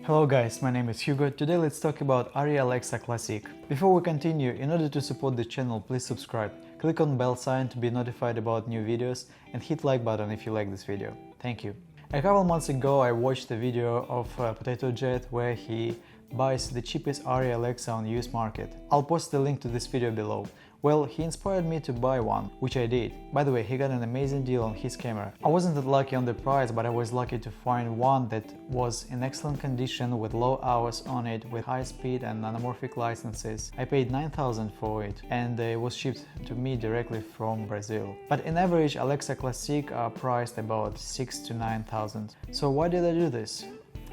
Hello guys, my name is Hugo. Today let's talk about Arri Alexa Classic. Before we continue, in order to support the channel, please subscribe. Click on bell sign to be notified about new videos and hit like button if you like this video. Thank you. A couple months ago I watched a video of Potato Jet where he buys the cheapest Arri Alexa on US market. I'll post the link to this video below. Well, he inspired me to buy one, which I did. By the way, he got an amazing deal on his camera. I wasn't that lucky on the price, but I was lucky to find one that was in excellent condition with low hours on it, with high speed and anamorphic licenses. I paid 9,000 for it and it was shipped to me directly from Brazil. But in average, Alexa Classic are priced about 6,000 to 9,000. So why did I do this?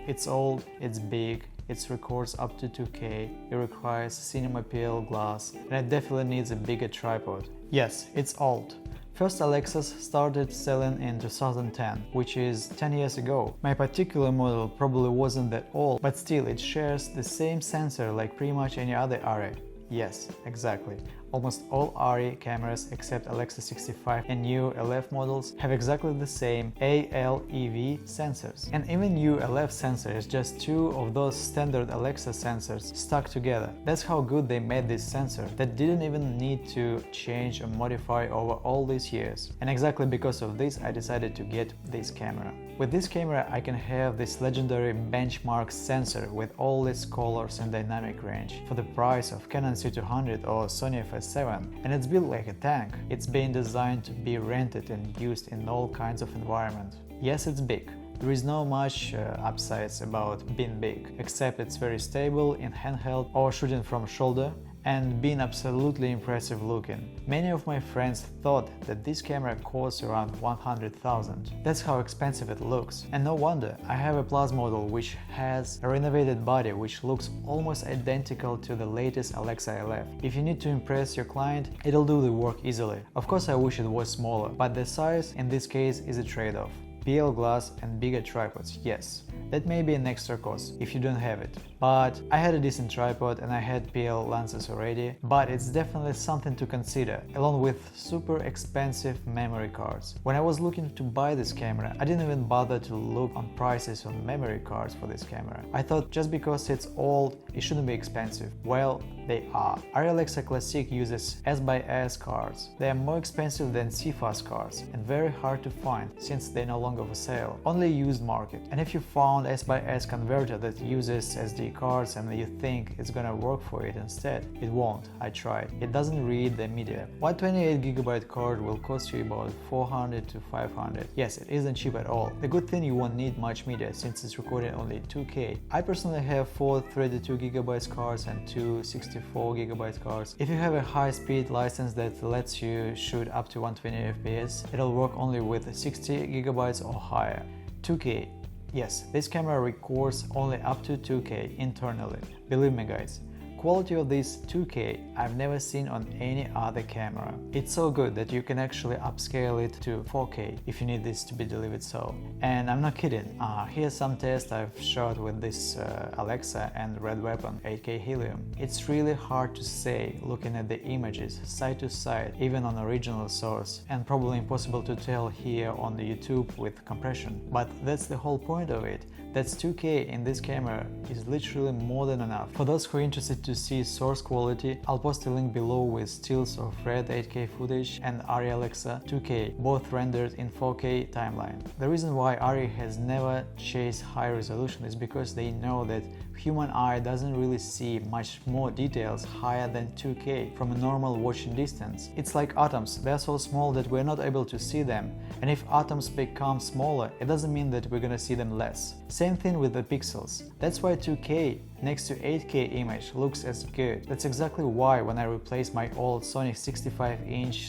It's old, it's big, it records up to 2K, it requires cinema PL glass, and it definitely needs a bigger tripod. Yes, it's old. First Alexas started selling in 2010, which is 10 years ago. My particular model probably wasn't that old, but still it shares the same sensor like pretty much any other Arri. Yes, exactly. Almost all Arri cameras except Alexa 65 and new LF models have exactly the same ALEV sensors. And even new LF sensor is just two of those standard Alexa sensors stuck together. That's how good they made this sensor that didn't even need to change or modify over all these years. And exactly because of this I decided to get this camera. With this camera I can have this legendary benchmark sensor with all its colors and dynamic range for the price of Canon C200 or Sony FS7, and it's built like a tank. It's been designed to be rented and used in all kinds of environments. Yes, it's big. There is no much upsides about being big, except it's very stable in handheld or shooting from shoulder, and being absolutely impressive looking. Many of my friends thought that this camera costs around 100,000. That's how expensive it looks. And no wonder, I have a Plus model which has a renovated body which looks almost identical to the latest Alexa LF. If you need to impress your client, it'll do the work easily. Of course I wish it was smaller, but the size in this case is a trade-off. PL glass and bigger tripods, yes, that may be an extra cost if you don't have it. But I had a decent tripod and I had PL lenses already, but it's definitely something to consider, along with super expensive memory cards. When I was looking to buy this camera, I didn't even bother to look on prices on memory cards for this camera. I thought just because it's old, it shouldn't be expensive. Well, they are. Arri Alexa Classic uses S/S cards. They are more expensive than CFast cards and very hard to find since they're no longer for sale, only used market. And if you found S/S converter that uses SD cards and you think it's gonna work for it instead, it won't. I tried. It doesn't read the media. One 28GB card will cost you about 400 to 500. Yes, it isn't cheap at all. The good thing, you won't need much media since it's recording only 2K. I personally have 4 32GB cards and 2 64GB cards. If you have a high-speed license that lets you shoot up to 120 FPS, it'll work only with 60GB or higher. 2K. Yes, this camera records only up to 2K internally. Believe me guys, quality of this 2K I've never seen on any other camera. It's so good that you can actually upscale it to 4K if you need this to be delivered so. And I'm not kidding, here's some tests I've shot with this Alexa and Red Weapon 8K Helium. It's really hard to say looking at the images side to side, even on original source, and probably impossible to tell here on the YouTube with compression. But that's the whole point of it. That's 2K in this camera is literally more than enough. For those who are interested to see source quality, I'll post a link below with stills of Red 8K footage and Arri Alexa 2K, both rendered in 4K timeline. The reason why Arri has never chased high resolution is because they know that human eye doesn't really see much more details higher than 2K from a normal watching distance. It's like atoms, they're so small that we're not able to see them, and if atoms become smaller, it doesn't mean that we're gonna see them less. Same thing with the pixels. That's why 2K next to 8K image looks as good. That's exactly why when I replaced my old Sony 65"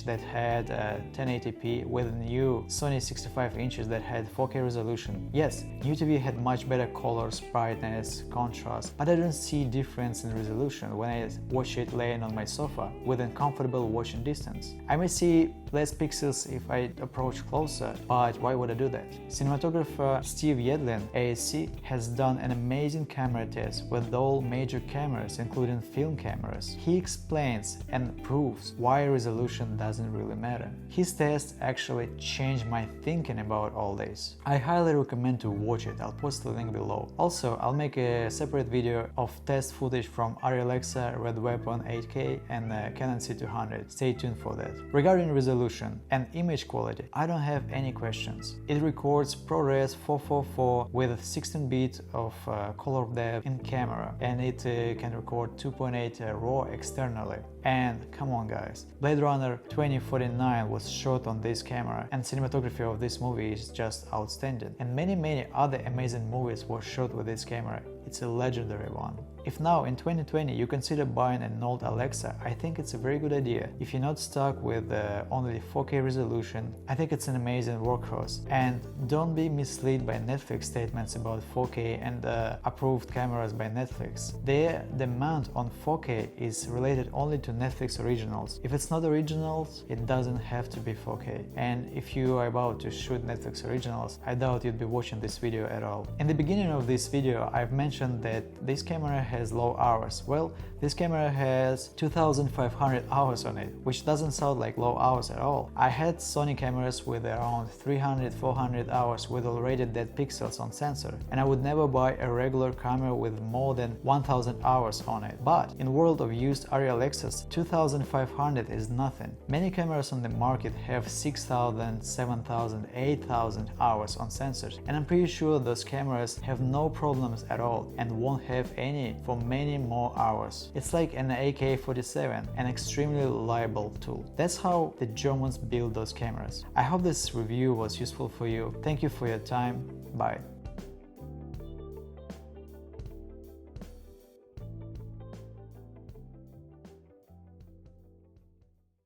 that had 1080p with a new Sony 65 inches that had 4K resolution. Yes, new TV had much better colors, brightness, contrast, but I don't see difference in resolution when I watch it laying on my sofa within comfortable watching distance. I may see less pixels if I approach closer, but why would I do that? Cinematographer Steve Yedlin, a ASC has done an amazing camera test with all major cameras, including film cameras. He explains and proves why resolution doesn't really matter. His test actually changed my thinking about all this. I highly recommend to watch it. I'll post the link below. Also, I'll make a separate video of test footage from Arri Alexa, Red Weapon 8K and Canon C200. Stay tuned for that. Regarding resolution and image quality, I don't have any questions. It records ProRes 444 with 16 bits of color depth in camera, and it can record 2.8 RAW externally. And come on guys, Blade Runner 2049 was shot on this camera, and cinematography of this movie is just outstanding. And many other amazing movies were shot with this camera. It's a legendary one. If now in 2020 you consider buying an old Alexa, I think it's a very good idea. If you're not stuck with only 4K resolution, I think it's an amazing workhorse. And don't be misled by Netflix statements about 4K and approved cameras by Netflix. Their demand on 4K is related only to Netflix originals. If it's not originals, it doesn't have to be 4K. And if you are about to shoot Netflix originals, I doubt you'd be watching this video at all. In the beginning of this video, I've mentioned that this camera has low hours. Well, this camera has 2500 hours on it, which doesn't sound like low hours at all. I had Sony cameras with around 300-400 hours with already dead pixels on sensor, and I would never buy a regular camera with more than 1000 hours on it. But in world of used Arri Alexas, 2500 is nothing. Many cameras on the market have 6000, 7000, 8000 hours on sensors, and I'm pretty sure those cameras have no problems at all and won't have any for many more hours. It's like an AK-47, an extremely reliable tool. That's how the Germans build those cameras. I hope this review was useful for you. Thank you for your time. Bye.